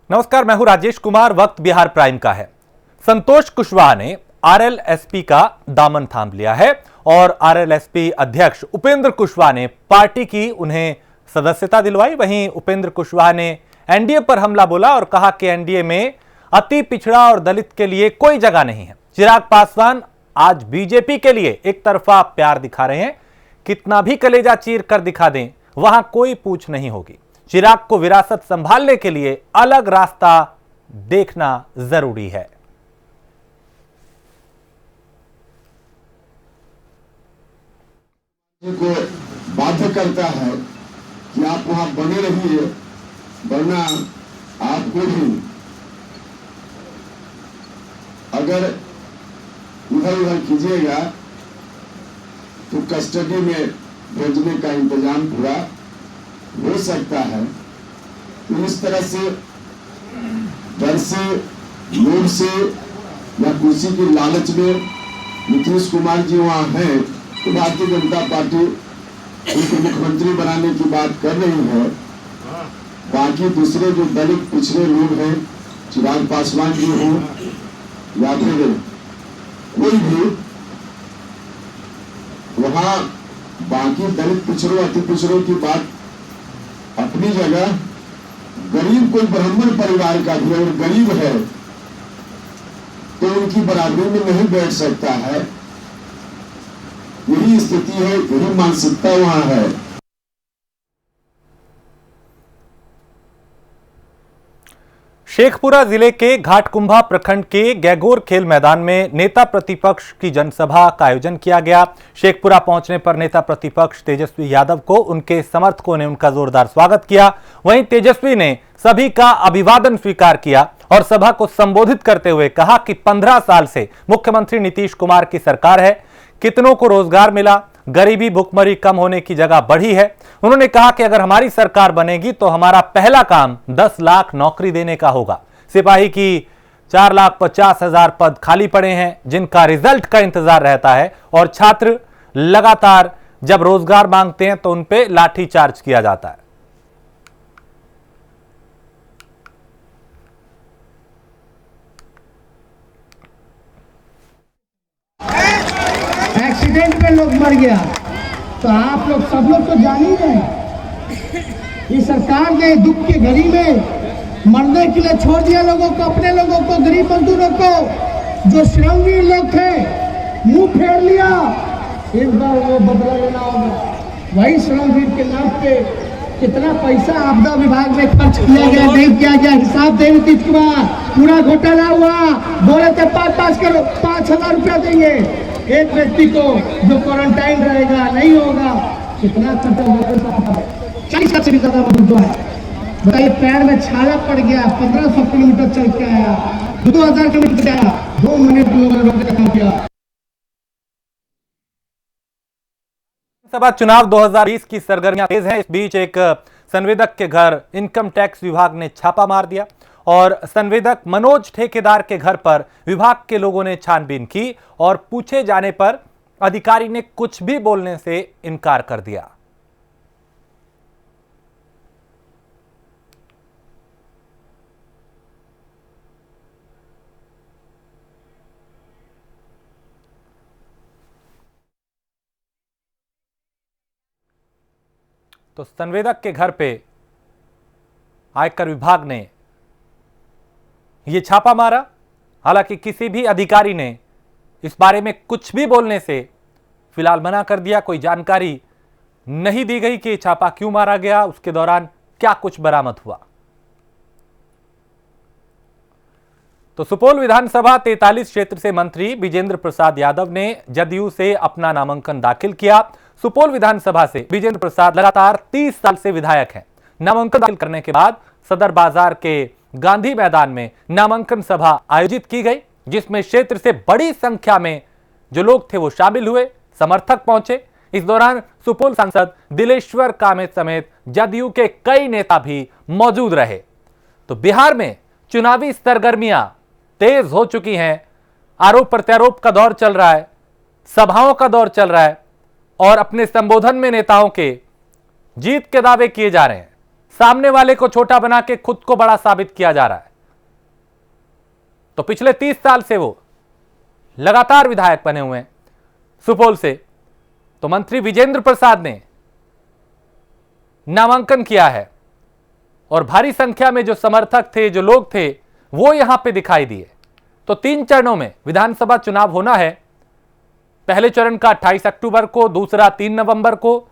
नमस्कार, मैं हूं राजेश कुमार। वक्त बिहार प्राइम का है। संतोष कुशवाहा ने आरएलएसपी का दामन थाम लिया है और आरएलएसपी अध्यक्ष उपेंद्र कुशवाहा ने पार्टी की उन्हें सदस्यता दिलवाई। वहीं उपेंद्र कुशवाहा ने एनडीए पर हमला बोला और कहा कि एनडीए में अति पिछड़ा और दलित के लिए कोई जगह नहीं है। चिराग पासवान आज बीजेपी के लिए एक तरफा प्यार दिखा रहे हैं। कितना भी कलेजा चीर कर दिखा दें, वहां कोई पूछ नहीं होगी। चिराग को विरासत संभालने के लिए अलग रास्ता देखना जरूरी है। को बाध्य करता है कि आप वहां बने रहिए, वरना आपको भी अगर इधर उधर कीजिएगा तो कस्टडी में भेजने का इंतजाम पूरा हो सकता है। तो इस तरह से डर से, लोभ से या कुर्सी की लालच में नीतीश कुमार जी वहां हैं तो भारतीय जनता पार्टी उनको मुख्यमंत्री बनाने की बात कर रही है। बाकी दूसरे जो दलित पिछड़े लोग हैं, चिराग पासवान जी हो या फिर कोई भी, वहां बाकी दलित पिछड़ों अति पिछड़ों की बात अपनी जगह। गरीब कोई ब्राह्मण परिवार का भी अगर गरीब है तो उनकी बराबरी में नहीं बैठ सकता है। यही स्थिति है, यही मानसिकता वहां है। शेखपुरा जिले के घाटकुंभा प्रखंड के गैगोर खेल मैदान में नेता प्रतिपक्ष की जनसभा का आयोजन किया गया। शेखपुरा पहुंचने पर नेता प्रतिपक्ष तेजस्वी यादव को उनके समर्थकों ने उनका जोरदार स्वागत किया। वहीं तेजस्वी ने सभी का अभिवादन स्वीकार किया और सभा को संबोधित करते हुए कहा कि 15 साल से मुख्यमंत्री नीतीश कुमार की सरकार है, कितनों को रोजगार मिला, गरीबी भुखमरी कम होने की जगह बढ़ी है। उन्होंने कहा कि अगर हमारी सरकार बनेगी तो हमारा पहला काम 10 लाख नौकरी देने का होगा। सिपाही की 4,50,000 पद खाली पड़े हैं जिनका रिजल्ट का इंतजार रहता है और छात्र लगातार जब रोजगार मांगते हैं तो उन पे लाठीचार्ज किया जाता है। एक्सीडेंट में लोग मर गया तो आप लोग सब लोग तो जान ही रहे। ये सरकार ने दुख की घड़ी में मरने के लिए छोड़ दिया लोगों को, अपने लोगों को, गरीब मजदूरों को। जो श्रमवीर लोग थे मुंह फेर लिया। एक बार वो बदला लेना होगा। वही श्रमवीर के नाम पे कितना पैसा आपदा विभाग में खर्च किया गया, नहीं किया गया, हिसाब दे नीतीश कुमार। पूरा घोटाला हुआ। बोले थे 5,000 रुपया देंगे एक व्यक्ति को जो क्वारंटाइन रहेगा, नहीं होगा। कितना खर्चा होगा? 40 लाख से भी ज्यादा मजदूर है। बताइए, पैर में छाला पड़ गया, 1500 किलोमीटर चल के आया, 2000 किलोमीटर आया, 2 मिनट लोगों ने रोकने का काम किया। सभा चुनाव 2020 की सरगर्मियां तेज हैं। इस बीच एक संवेदक के घर इनकम टैक्स विभाग ने छापा मार दिया और संवेदक मनोज ठेकेदार के घर पर विभाग के लोगों ने छानबीन की और पूछे जाने पर अधिकारी ने कुछ भी बोलने से इनकार कर दिया। तो संवेदक के घर पे आयकर विभाग ने यह छापा मारा। हालांकि किसी भी अधिकारी ने इस बारे में कुछ भी बोलने से फिलहाल मना कर दिया। कोई जानकारी नहीं दी गई कि छापा क्यों मारा गया, उसके दौरान क्या कुछ बरामद हुआ। तो सुपौल विधानसभा 43 क्षेत्र से मंत्री विजेंद्र प्रसाद यादव ने जदयू से अपना नामांकन दाखिल किया। सुपौल विधानसभा से विजेंद्र प्रसाद लगातार 30 साल से विधायक हैं। नामांकन दाखिल करने के बाद सदर बाजार के गांधी मैदान में नामांकन सभा आयोजित की गई, जिसमें क्षेत्र से बड़ी संख्या में जो लोग थे वो शामिल हुए, समर्थक पहुंचे। इस दौरान सुपौल सांसद दिलेश्वर कामेत समेत जदयू के कई नेता भी मौजूद रहे। तो बिहार में चुनावी सरगर्मियां तेज हो चुकी हैं। आरोप प्रत्यारोप का दौर चल रहा है, सभाओं का दौर चल रहा है और अपने संबोधन में नेताओं के जीत के दावे किए जा रहे हैं। सामने वाले को छोटा बना के खुद को बड़ा साबित किया जा रहा है। तो पिछले 30 साल से वो लगातार विधायक बने हुए हैं सुपौल से। तो मंत्री विजेंद्र प्रसाद ने नामांकन किया है और भारी संख्या में जो समर्थक थे, जो लोग थे, वो यहां पे दिखाई दिए। तो 3 चरणों में विधानसभा चुनाव होना है। पहले चरण का 28 अक्टूबर को, दूसरा 3 नवंबर को,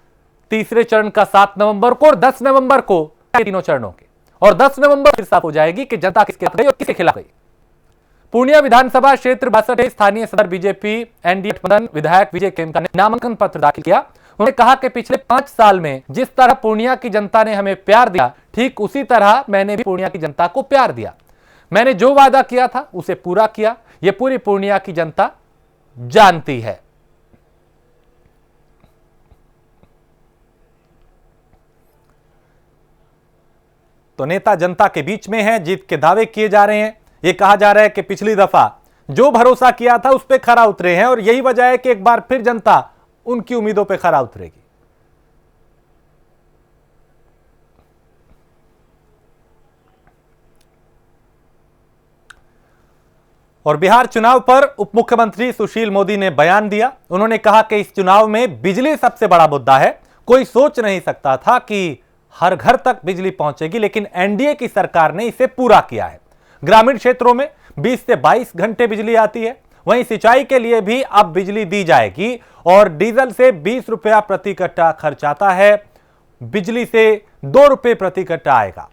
तीसरे चरण का 7 नवंबर को और 10 नवंबर को, तीनों चरणों के। और 10 नवंबर फिर साफ हो जाएगी कि जनता किसके साथ गई और किसके खिलाफ गई। पूर्णिया विधानसभा क्षेत्र 62 स्थानीय सदर बीजेपी एनडीए गठबंधन विधायक विजय खेमका ने नामांकन पत्र दाखिल किया। उन्होंने कहा कि पिछले 5 साल में जिस तरह पूर्णिया की जनता ने हमें प्यार दिया, ठीक उसी तरह मैंने भी पूर्णिया की जनता को प्यार दिया। मैंने जो वादा किया था उसे पूरा किया। यह पूरी पूर्णिया की जनता जानती है। तो नेता जनता के बीच में है, जीत के दावे किए जा रहे हैं। यह कहा जा रहा है कि पिछली दफा जो भरोसा किया था उस पर खरा उतरे हैं और यही वजह है कि एक बार फिर जनता उनकी उम्मीदों पर खरा उतरेगी। और बिहार चुनाव पर उप मुख्यमंत्री सुशील मोदी ने बयान दिया। उन्होंने कहा कि इस चुनाव में बिजली सबसे बड़ा मुद्दा है। कोई सोच नहीं सकता था कि हर घर तक बिजली पहुंचेगी, लेकिन एनडीए की सरकार ने इसे पूरा किया है। ग्रामीण क्षेत्रों में 20 से 22 घंटे बिजली आती है। वहीं सिंचाई के लिए भी अब बिजली दी जाएगी और डीजल से 20 रुपया प्रति कट्टा खर्च आता है, बिजली से 2 रुपये प्रति कट्टा आएगा।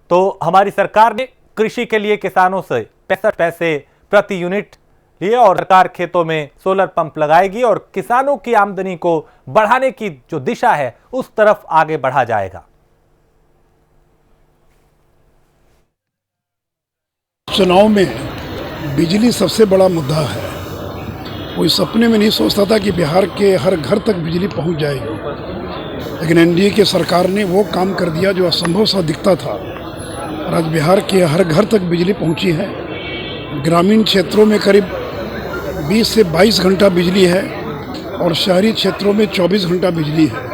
तो हमारी सरकार ने कृषि के लिए किसानों से 65 पैसे प्रति यूनिट लिए और सरकार खेतों में सोलर पंप लगाएगी और किसानों की आमदनी को बढ़ाने की जो दिशा है उस तरफ आगे बढ़ा जाएगा। चुनाव में बिजली सबसे बड़ा मुद्दा है। कोई सपने में नहीं सोचता था कि बिहार के हर घर तक बिजली पहुंच जाएगी, लेकिन एनडीए की सरकार ने वो काम कर दिया जो असंभव सा दिखता था और आज बिहार के हर घर तक बिजली पहुंची है। ग्रामीण क्षेत्रों में करीब 20 से 22 घंटा बिजली है और शहरी क्षेत्रों में 24 घंटा बिजली है।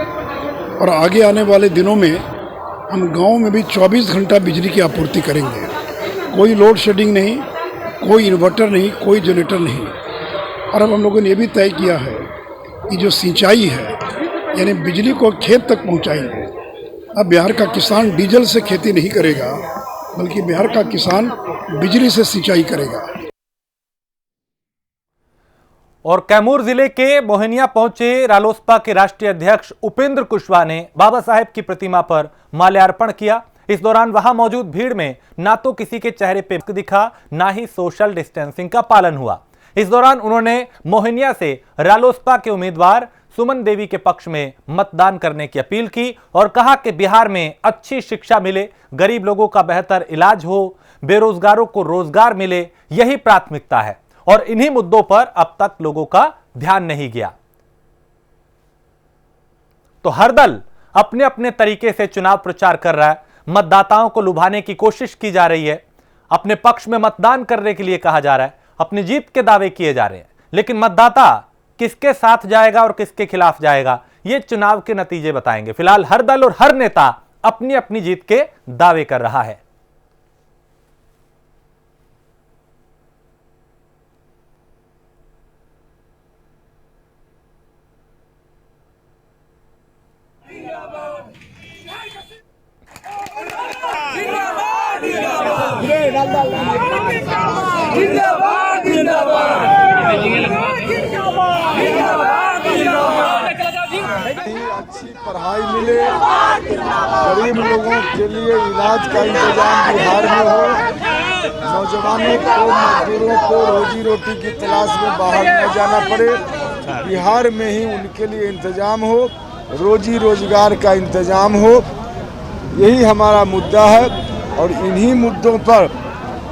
और आगे आने वाले दिनों में हम गाँव में भी 24 घंटा बिजली की आपूर्ति करेंगे। कोई लोड शेडिंग नहीं, कोई इन्वर्टर नहीं, कोई जनरेटर नहीं। और अब हम लोगों ने ये भी तय किया है कि जो सिंचाई है यानी बिजली को खेत तक पहुंचाएंगे। अब बिहार का किसान डीजल से खेती नहीं करेगा, बल्कि बिहार का किसान बिजली से सिंचाई करेगा। और कैमूर जिले के मोहनिया पहुंचे रालोसपा के राष्ट्रीय अध्यक्ष उपेंद्र कुशवाहा ने बाबा साहेब की प्रतिमा पर माल्यार्पण किया। इस दौरान वहां मौजूद भीड़ में ना तो किसी के चेहरे पे मास्क दिखा, ना ही सोशल डिस्टेंसिंग का पालन हुआ। इस दौरान उन्होंने मोहनिया से रालोसपा के उम्मीदवार सुमन देवी के पक्ष में मतदान करने की अपील की और कहा कि बिहार में अच्छी शिक्षा मिले, गरीब लोगों का बेहतर इलाज हो, बेरोजगारों को रोजगार मिले, यही प्राथमिकता है और इन्हीं मुद्दों पर अब तक लोगों का ध्यान नहीं गया। तो हर दल अपने अपने तरीके से चुनाव प्रचार कर रहा है। मतदाताओं को लुभाने की कोशिश की जा रही है, अपने पक्ष में मतदान करने के लिए कहा जा रहा है, अपनी जीत के दावे किए जा रहे हैं। लेकिन मतदाता किसके साथ जाएगा और किसके खिलाफ जाएगा, ये चुनाव के नतीजे बताएंगे। फिलहाल हर दल और हर नेता अपनी अपनी जीत के दावे कर रहा है। अच्छी पढ़ाई मिले, गरीब लोगों के लिए इलाज का इंतजाम बिहार में हो, नौजवानों को, मजदूरों को रोजी रोटी की तलाश में बाहर न जाना पड़े, बिहार में ही उनके लिए इंतजाम हो, रोजी रोजगार का इंतजाम हो, यही हमारा मुद्दा है। और इन्हीं मुद्दों पर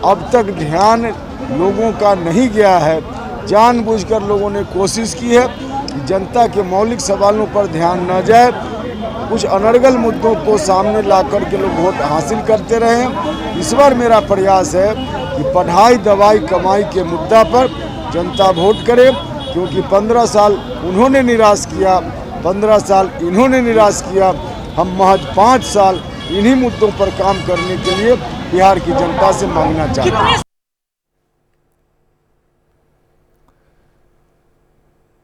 अब तक ध्यान लोगों का नहीं गया है। जानबूझकर लोगों ने कोशिश की है कि जनता के मौलिक सवालों पर ध्यान न जाए, कुछ अनर्गल मुद्दों को सामने लाकर के लोग वोट हासिल करते रहे। इस बार मेरा प्रयास है कि पढ़ाई, दवाई, कमाई के मुद्दा पर जनता वोट करे, क्योंकि 15 साल उन्होंने निराश किया, 15 साल इन्होंने निराश किया। हम महज 5 साल इन्हीं मुद्दों पर काम करने के लिए बिहार की जनता से मांगना चाहता हूँ।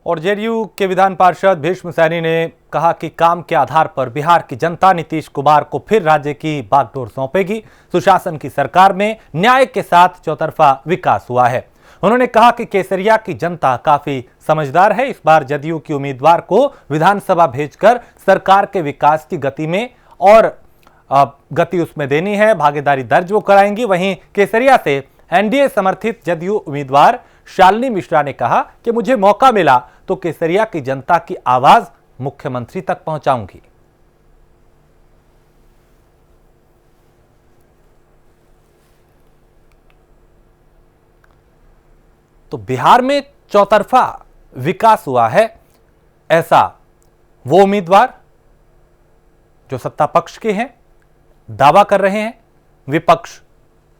और जेडीयू के विधान पार्षद भीष्म सैनी ने कहा कि काम के आधार पर बिहार की जनता नीतीश कुमार को फिर राज्य की बागडोर सौंपेगी। सुशासन की सरकार में न्याय के साथ चौतरफा विकास हुआ है। उन्होंने कहा कि केसरिया की जनता काफी समझदार है। इस बार जदयू की उम्मीदवार को विधानसभा भेजकर सरकार के विकास की गति में और गति उसमें देनी है। भागीदारी दर्ज वो कराएंगी। वहीं केसरिया से एनडीए समर्थित जदयू उम्मीदवार शालिनी मिश्रा ने कहा कि मुझे मौका मिला तो केसरिया की जनता की आवाज मुख्यमंत्री तक पहुंचाऊंगी। तो बिहार में चौतरफा विकास हुआ है, ऐसा वो उम्मीदवार जो सत्ता पक्ष के हैं दावा कर रहे हैं। विपक्ष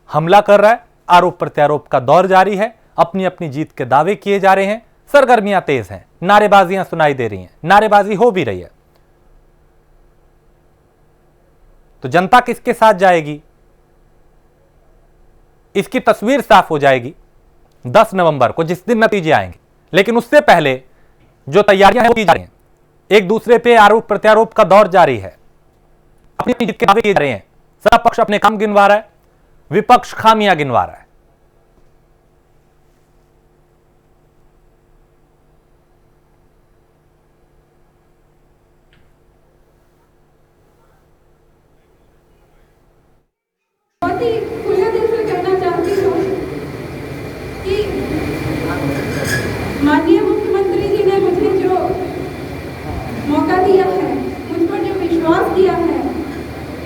हमला कर रहा है, आरोप प्रत्यारोप का दौर जारी है, अपनी अपनी जीत के दावे किए जा रहे हैं, सरगर्मियां तेज हैं, नारेबाजियां सुनाई दे रही हैं, नारेबाजी हो भी रही है। तो जनता किसके साथ जाएगी, इसकी तस्वीर साफ हो जाएगी 10 नवंबर को, जिस दिन नतीजे आएंगे। लेकिन उससे पहले जो तैयारियां हैं वो की जा रही हैं। एक दूसरे पे आरोप प्रत्यारोप का दौर जारी है, अपनी जीत के दावे किए जा रहे हैं। सत्ता पक्ष अपने काम गिनवा रहा है, विपक्ष खामियां गिनवा रहा है। बहुत ही खुले दिल से कहना चाहती हूँ कि माननीय मुख्यमंत्री जी ने मुझे जो मौका दिया है, मुझ पर जो विश्वास किया है,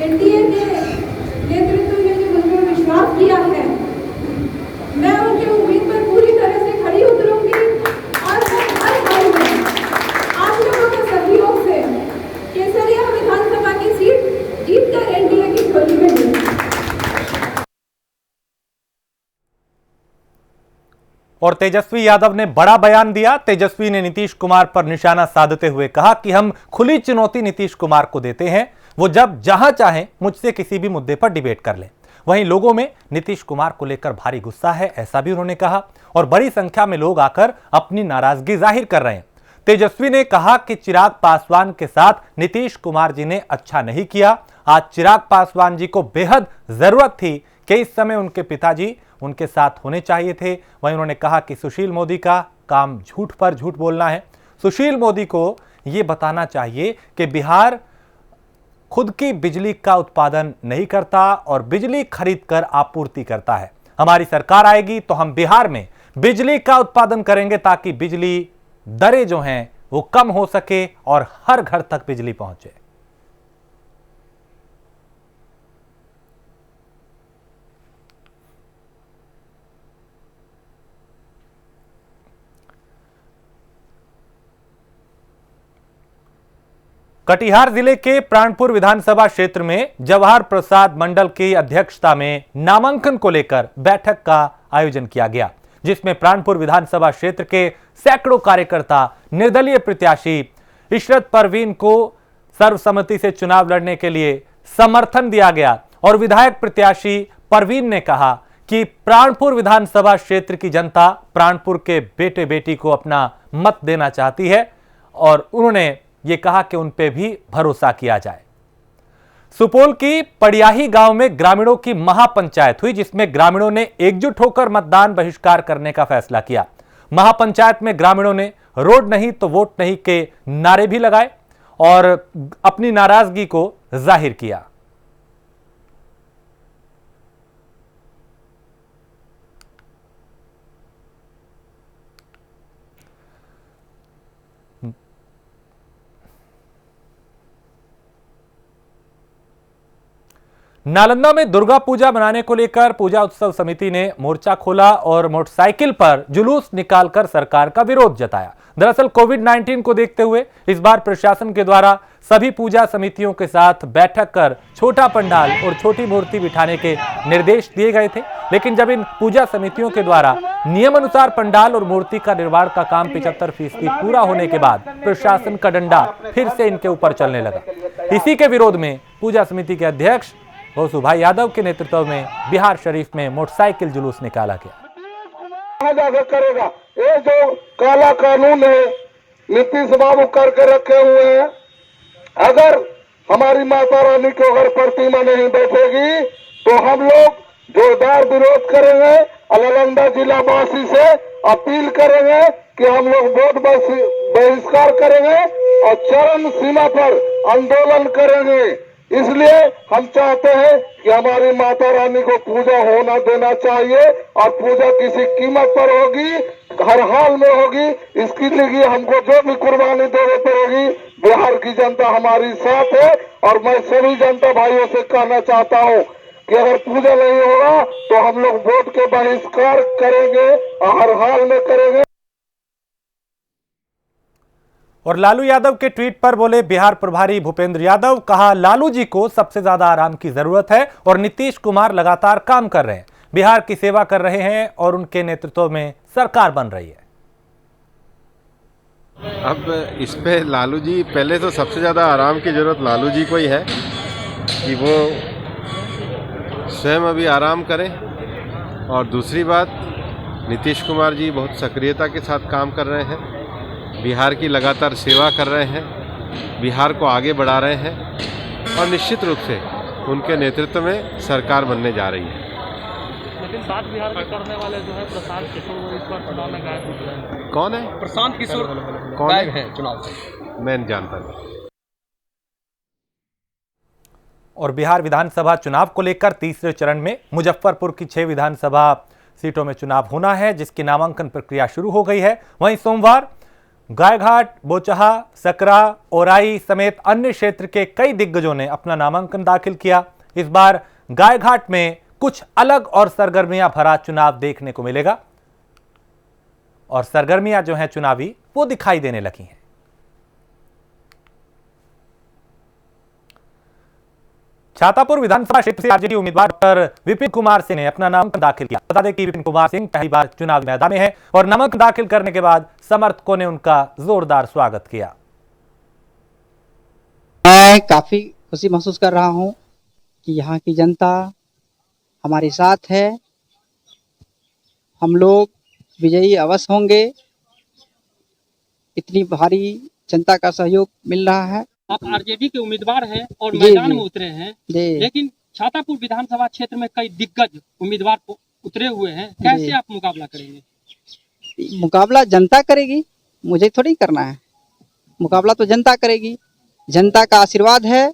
एनडीए के नेतृत्व ने जो मुझ पर विश्वास किया है, मैं उनकी उम्मीद पर पूरी तरह से खड़ी उतरूंगी और मैं हर हाल में आप लोगों के सहयोग से केसरिया विधानसभा की सीट जीतकर एनडीए की झोली में दूंगी। और तेजस्वी यादव ने बड़ा बयान दिया। तेजस्वी ने नीतीश कुमार पर निशाना साधते हुए कहा कि हम खुली चुनौती नीतीश कुमार को देते हैं, वो जब जहां चाहें मुझसे किसी भी मुद्दे पर डिबेट कर लें। वहीं लोगों में नीतीश कुमार को लेकर भारी गुस्सा है, ऐसा भी उन्होंने कहा। और बड़ी संख्या में लोग आकर अपनी नाराजगी जाहिर कर रहे हैं। तेजस्वी ने कहा कि चिराग पासवान के साथ नीतीश कुमार जी ने अच्छा नहीं किया। आज चिराग पासवान जी को बेहद जरूरत थी कि इस समय उनके पिताजी उनके साथ होने चाहिए थे। वहीं उन्होंने कहा कि सुशील मोदी का काम झूठ पर झूठ बोलना है। सुशील मोदी को यह बताना चाहिए कि बिहार खुद की बिजली का उत्पादन नहीं करता और बिजली खरीदकर आपूर्ति करता है। हमारी सरकार आएगी तो हम बिहार में बिजली का उत्पादन करेंगे ताकि बिजली दरें जो हैं वो कम हो सके और हर घर तक बिजली पहुंचे। कटिहार जिले के प्राणपुर विधानसभा क्षेत्र में जवाहर प्रसाद मंडल की अध्यक्षता में नामांकन को लेकर बैठक का आयोजन किया गया, जिसमें प्राणपुर विधानसभा क्षेत्र के सैकड़ों कार्यकर्ता निर्दलीय प्रत्याशी इशरत परवीन को सर्वसम्मति से चुनाव लड़ने के लिए समर्थन दिया गया। और विधायक प्रत्याशी परवीन ने कहा कि प्राणपुर विधानसभा क्षेत्र की जनता प्राणपुर के बेटे बेटी को अपना मत देना चाहती है और उन्होंने ये कहा कि उन पे भी भरोसा किया जाए। सुपौल की पड़ियाही गांव में ग्रामीणों की महापंचायत हुई, जिसमें ग्रामीणों ने एकजुट होकर मतदान बहिष्कार करने का फैसला किया। महापंचायत में ग्रामीणों ने रोड नहीं तो वोट नहीं के नारे भी लगाए और अपनी नाराजगी को जाहिर किया। नालंदा में दुर्गा पूजा मनाने को लेकर पूजा उत्सव समिति ने मोर्चा खोला और मोटरसाइकिल पर जुलूस निकालकर सरकार का विरोध जताया। दरअसल कोविड-19 को देखते हुए इस बार प्रशासन के द्वारा सभी पूजा समितियों के साथ बैठक कर छोटा पंडाल और छोटी मूर्ति बिठाने के निर्देश दिए गए थे, लेकिन जब इन पूजा समितियों के द्वारा नियम अनुसार पंडाल और मूर्ति का निर्माण का काम 75% पूरा होने के बाद प्रशासन का डंडा फिर से इनके ऊपर चलने लगा। इसी के विरोध में पूजा समिति के अध्यक्ष वसुभाई यादव के नेतृत्व में बिहार शरीफ में मोटरसाइकिल जुलूस निकाला गया। जाकर करेगा ये जो काला कानून है नीतीश बाबू करके रखे हुए हैं। अगर हमारी माता रानी की अगर प्रतिमा नहीं बैठेगी तो हम लोग जोरदार विरोध करेंगे। नालंदा जिला वासी से अपील करेंगे कि हम लोग वोट बहिष्कार करेंगे और चरम सीमा पर आंदोलन करेंगे। इसलिए हम चाहते हैं कि हमारी माता रानी को पूजा होना देना चाहिए और पूजा किसी कीमत पर होगी, हर हाल में होगी। इसके लिए हमको जो भी कुर्बानी देनी पड़ेगी। बिहार की जनता हमारी साथ है और मैं सभी जनता भाइयों से कहना चाहता हूँ कि अगर पूजा नहीं होगा तो हम लोग वोट के बहिष्कार करेंगे और हर हाल में करेंगे। और लालू यादव के ट्वीट पर बोले बिहार प्रभारी भूपेंद्र यादव, कहा लालू जी को सबसे ज्यादा आराम की जरूरत है और नीतीश कुमार लगातार काम कर रहे हैं, बिहार की सेवा कर रहे हैं और उनके नेतृत्व में सरकार बन रही है। अब इस पे लालू जी, पहले तो सबसे ज़्यादा आराम की ज़रूरत लालू जी को ही है कि वो स्वयं अभी आराम करें। और दूसरी बात, नीतीश कुमार जी बहुत सक्रियता के साथ काम कर रहे हैं, बिहार की लगातार सेवा कर रहे हैं, बिहार को आगे बढ़ा रहे हैं और निश्चित रूप से उनके नेतृत्व में सरकार बनने जा रही है। लेकिन बात बिहार में करने वाले जो है प्रशांत किशोर, वो इस बार चुनाव में गायब हो गए हैं। कौन है प्रशांत किशोर? कौन है चुनाव से? मैं नहीं जानता नहीं। और बिहार विधानसभा चुनाव को लेकर तीसरे चरण में मुजफ्फरपुर की 6 विधानसभा सीटों में चुनाव होना है, जिसकी नामांकन प्रक्रिया शुरू हो गई है। वहीं सोमवार गायघाट, बोचहा, सकरा, ओराई समेत अन्य क्षेत्र के कई दिग्गजों ने अपना नामांकन दाखिल किया। इस बार गायघाट में कुछ अलग और सरगर्मियां भरा चुनाव देखने को मिलेगा और सरगर्मियां जो हैं चुनावी वो दिखाई देने लगी हैं। छातापुर विधानसभा क्षेत्र से आरजेडी उम्मीदवार डॉक्टर विपिन कुमार सिंह ने अपना नामांकन दाखिल किया। बता दें कि विपिन कुमार सिंह पहली बार चुनावी मैदान में है और नामांकन दाखिल करने के बाद समर्थकों ने उनका जोरदार स्वागत किया। मैं काफी खुशी महसूस कर रहा हूं कि यहाँ की जनता हमारे साथ है। हम लोग विजयी अवश्य होंगे। इतनी भारी जनता का सहयोग मिल रहा है। आप आरजेडी के उम्मीदवार हैं और मैदान में उतरे हैं, लेकिन छातापुर विधानसभा क्षेत्र में कई दिग्गज उम्मीदवार उतरे हुए हैं। कैसे आप मुकाबला करेंगे? मुकाबला जनता करेगी, मुझे थोड़ी करना है। मुकाबला तो जनता करेगी। जनता का आशीर्वाद है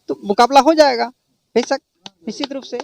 तो मुकाबला हो जाएगा बेशक, निश्चित रूप से।